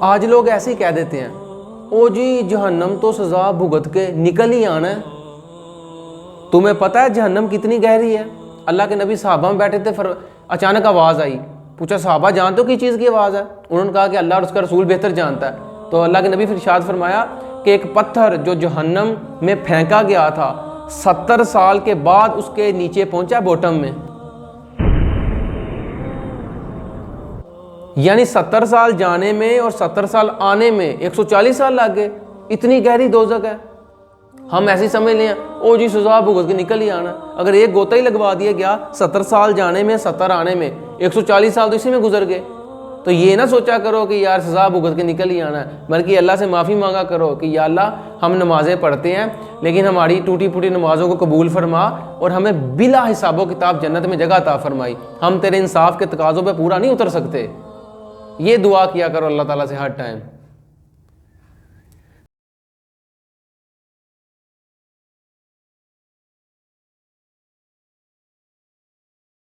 آج لوگ ایسے ہی کہہ دیتے ہیں او جی جہنم تو سزا بھگت کے نکل ہی آنا ہے۔ تمہیں پتہ ہے جہنم کتنی گہری ہے؟ اللہ کے نبی صحابہ میں بیٹھے تھے، اچانک آواز آئی، پوچھا صحابہ جانتے ہو کس چیز کی آواز ہے؟ انہوں نے کہا کہ اللہ اور اس کا رسول بہتر جانتا ہے۔ تو اللہ کے نبی پھر ارشاد فرمایا کہ ایک پتھر جو جہنم میں پھینکا گیا تھا 70 سال کے بعد اس کے نیچے پہنچا باٹم میں، یعنی 70 سال جانے میں اور 70 سال آنے میں 140 سال لگ گئے۔ اتنی گہری دوزخ ہے۔ ہم ایسے سمجھ لیں او جی سزا بھگت کے نکل ہی آنا۔ اگر ایک گوتا ہی لگوا دیا گیا 70 سال جانے میں 70 آنے میں 140 سال تو اسی میں گزر گئے، تو یہ نہ سوچا کرو کہ یار سزا بھگت کے نکل ہی آنا ہے، بلکہ اللہ سے معافی مانگا کرو کہ یا اللہ ہم نمازیں پڑھتے ہیں لیکن ہماری ٹوٹی پھوٹی نمازوں کو قبول فرما اور ہمیں بلا حساب و کتاب جنت میں جگہ عطا فرمائی۔ ہم تیرے انصاف کے تقاضوں پہ پورا نہیں اتر سکتے۔ یہ دعا کیا کرو اللہ تعالیٰ سے ہر ٹائم۔